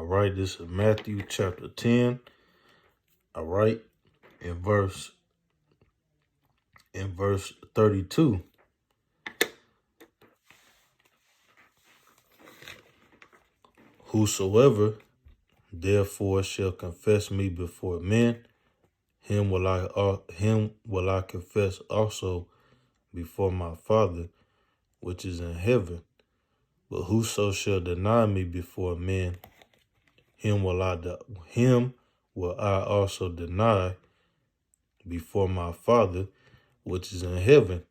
right, this is Matthew chapter 10. All right, in verse 32. Whosoever therefore shall confess me before men, him will I confess also before my Father which is in heaven. But whoso shall deny me before men, him will I also deny before my Father which is in heaven.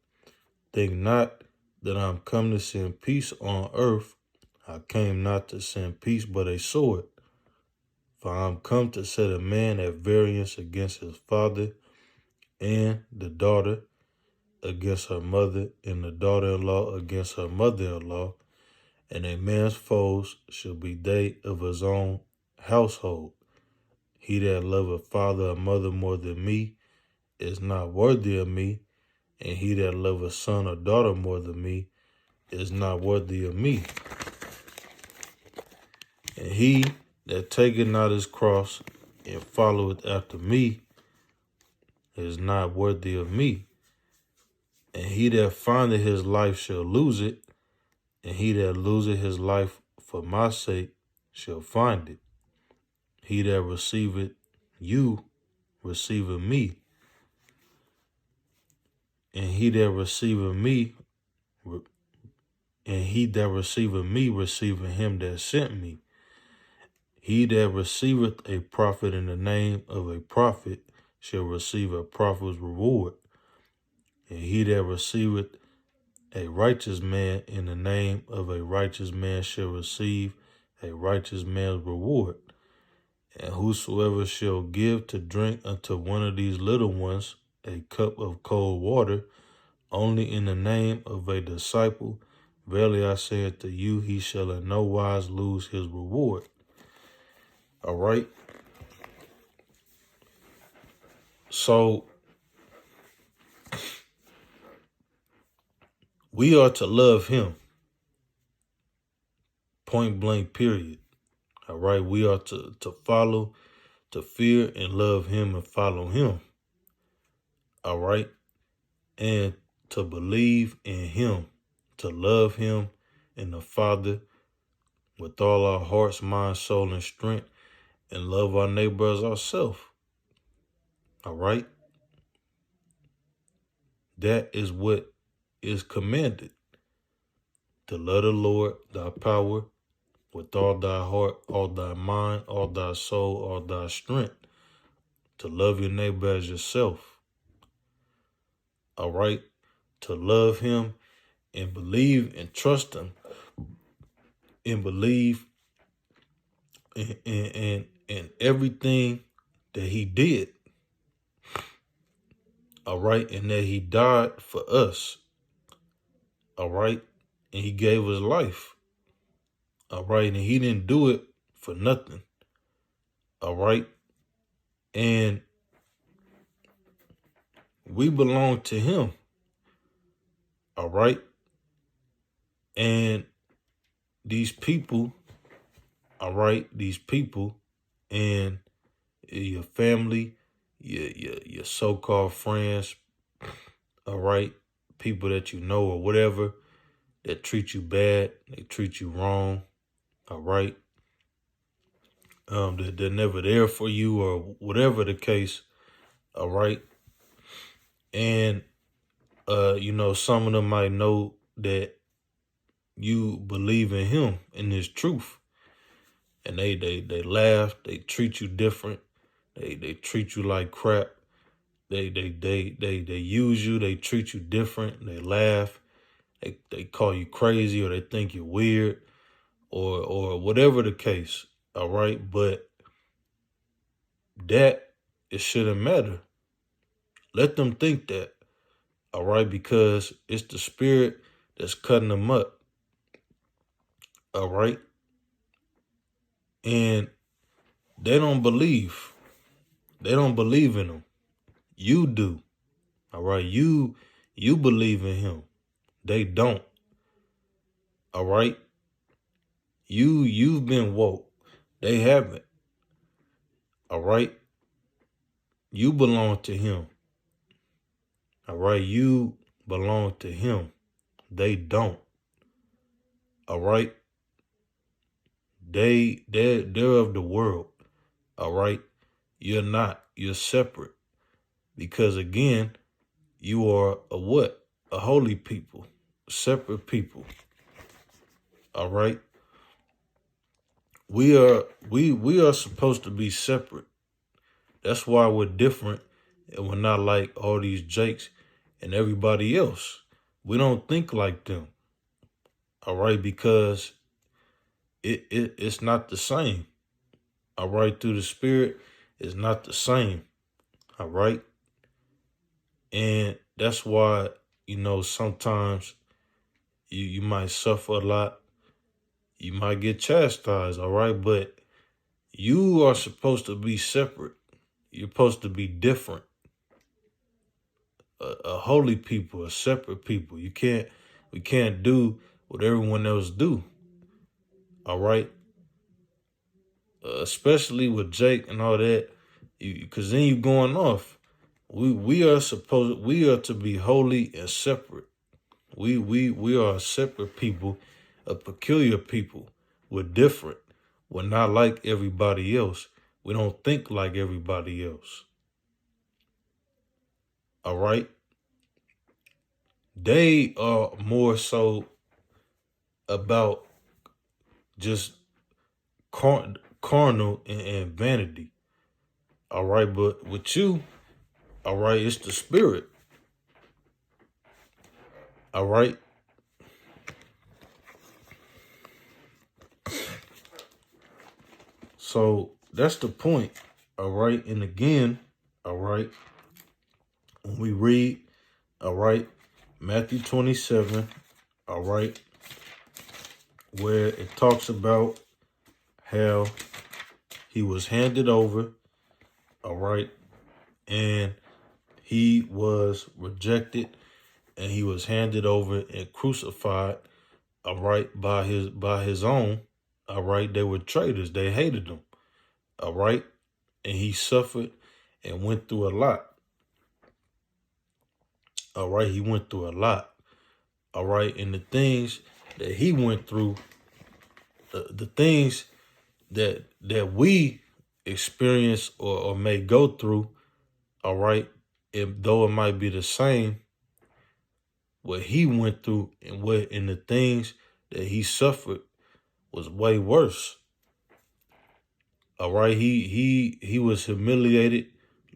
Think not that I am come to send peace on earth. I came not to send peace, but a sword. For I am come to set a man at variance against his father, and the daughter against her mother, and the daughter-in-law against her mother-in-law. And a man's foes shall be they of his own household. He that loveth father or mother more than me is not worthy of me, and he that loveth son or daughter more than me is not worthy of me. And he that taketh not his cross and followeth after me is not worthy of me. And he that findeth his life shall lose it, and he that loseth his life for my sake shall find it. He that receiveth you receiveth me, and he that receiveth me receiveth him that sent me. He that receiveth a prophet in the name of a prophet shall receive a prophet's reward. And he that receiveth a righteous man in the name of a righteous man shall receive a righteous man's reward. And whosoever shall give to drink unto one of these little ones a cup of cold water, only in the name of a disciple, verily I say unto you, he shall in no wise lose his reward. All right. So we are to love him. Point blank, period. All right. We are to follow, to fear and love him and follow him. All right. And to believe in him, to love him and the Father with all our hearts, mind, soul, and strength, and love our neighbor as ourselves. All right. That is what is commanded. To love the Lord, thy power, with all thy heart, all thy mind, all thy soul, all thy strength. To love your neighbor as yourself. All right. To love him and believe and trust him and believe in everything that he did. All right. And that he died for us. All right. And he gave his life. All right. And he didn't do it for nothing. All right. And we belong to him. All right. And these people, all right, these people and your family, your so-called friends, all right, people that you know or whatever, that treat you bad, they treat you wrong, all right, they're never there for you or whatever the case, all right, and, some of them might know that you believe in him, in his truth, and they laugh, they treat you different, they treat you like crap, they use you, they treat you different, they laugh, they call you crazy or they think you're weird or whatever the case, all right? But that, it shouldn't matter. Let them think that, all right? Because it's the spirit that's cutting them up, all right? And they don't believe. They don't believe in him. You do, all right? You believe in him. They don't, all right? You've been woke. They haven't. All right. You belong to him. All right. You belong to him. They don't. All right. They're of the world. All right. You're not. You're separate. Because again, you are a what? A holy people. Separate people. All right. We are supposed to be separate. That's why we're different and we're not like all these Jakes and everybody else. We don't think like them. All right, because it's not the same. All right, through the spirit, it's not the same. All right. And that's why, sometimes you might suffer a lot. You might get chastised, all right? But you are supposed to be separate. You're supposed to be different. A holy people, a separate people. We can't do what everyone else do. All right. Especially with Jake and all that, because then you're going off. We are to be holy and separate. We are a separate people, a peculiar people. We're different. We're not like everybody else. We don't think like everybody else. All right. They are more so about just carnal and vanity. All right. But with you, all right, it's the spirit. All right. So that's the point. All right. And again, all right, when we read, all right, Matthew 27, all right, where it talks about how he was handed over, all right, and he was rejected and he was handed over and crucified, all right, by his own, all right. They were traitors. They hated him, all right, and he suffered and went through a lot. All right, he went through a lot. All right, and the things that he went through, the things that we experience or may go through, all right, though it might be the same, what he went through and the things that he suffered was way worse. All right, he was humiliated,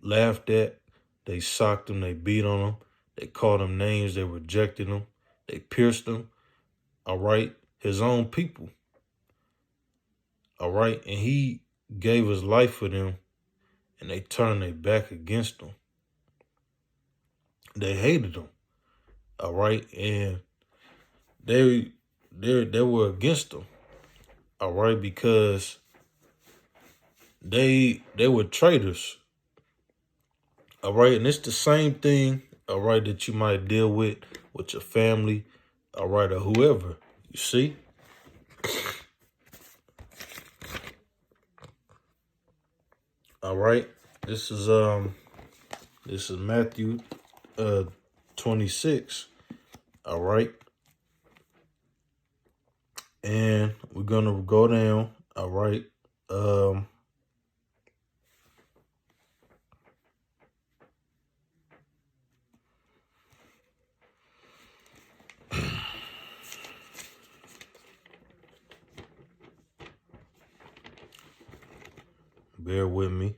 laughed at. They socked him, they beat on him, they called him names, they rejected him, they pierced him. All right, his own people. All right, and he gave his life for them, and they turned their back against him. They hated him. All right, and they were against him. All right, because they were traitors. All right, and it's the same thing. All right, that you might deal with your family. All right, or whoever. You see. All right, this is Matthew 26. All right. And we're gonna go down. All right. Bear with me.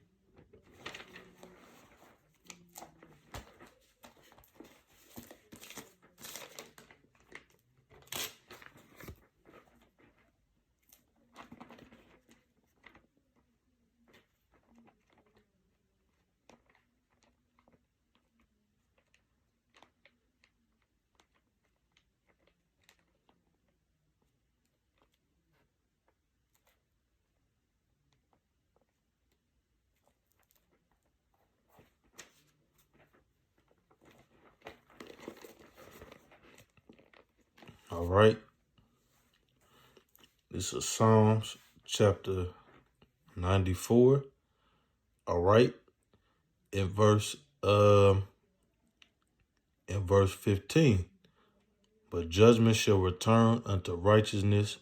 All right. This is Psalms chapter 94. All right. In verse 15. But judgment shall return unto righteousness,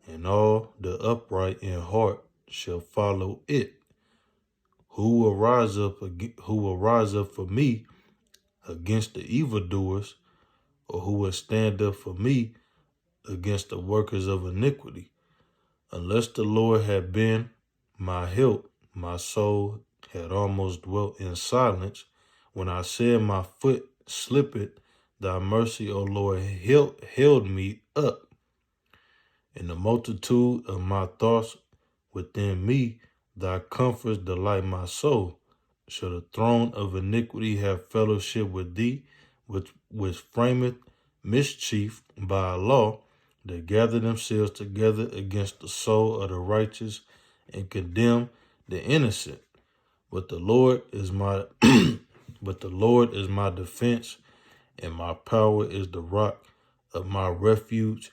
and all the upright in heart shall follow it. Who will rise up for me against the evildoers, or who will stand up for me against the workers of iniquity? Unless the Lord had been my help, my soul had almost dwelt in silence. When I said my foot slippeth, thy mercy, O Lord, held me up. In the multitude of my thoughts within me, thy comforts delight my soul. Shall the throne of iniquity have fellowship with thee, which frameth mischief by a law? They gather themselves together against the soul of the righteous and condemn the innocent. But the Lord is my defense, and my power is the rock of my refuge.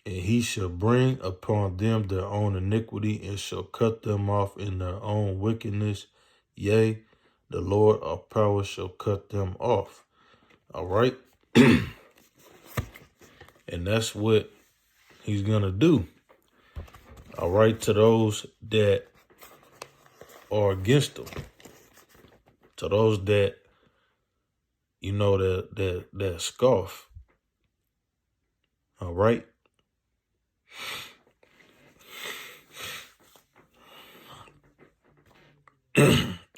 And he shall bring upon them their own iniquity, and shall cut them off in their own wickedness. Yea, the Lord of power shall cut them off. All right. And that's what he's going to do. All right. To those that are against him, to those that, that scoff. All right.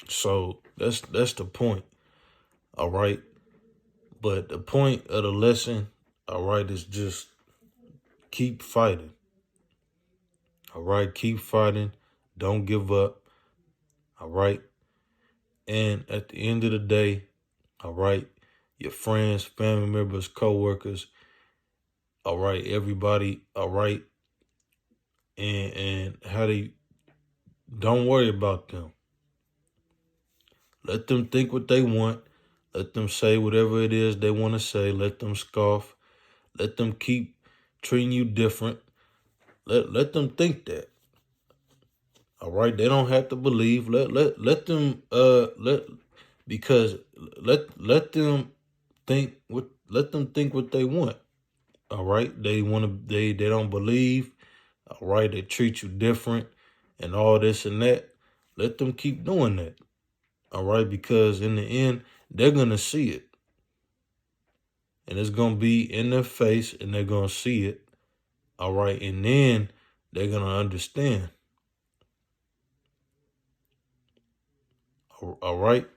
So that's the point. All right. But the point of the lesson, all right, is just keep fighting. All right. Keep fighting. Don't give up. All right. And at the end of the day, all right, your friends, family members, co-workers, all right, everybody, all right. And don't worry about them. Let them think what they want. Let them say whatever it is they want to say. Let them scoff. Let them keep treating you different. Let them think that. All right, they don't have to believe. Let them let them think what they want. All right, they don't believe. All right, they treat you different and all this and that. Let them keep doing that. All right, because in the end, they're going to see it. And it's going to be in their face and they're going to see it. All right, and then they're going to understand. All right.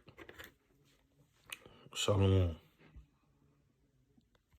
Shalom.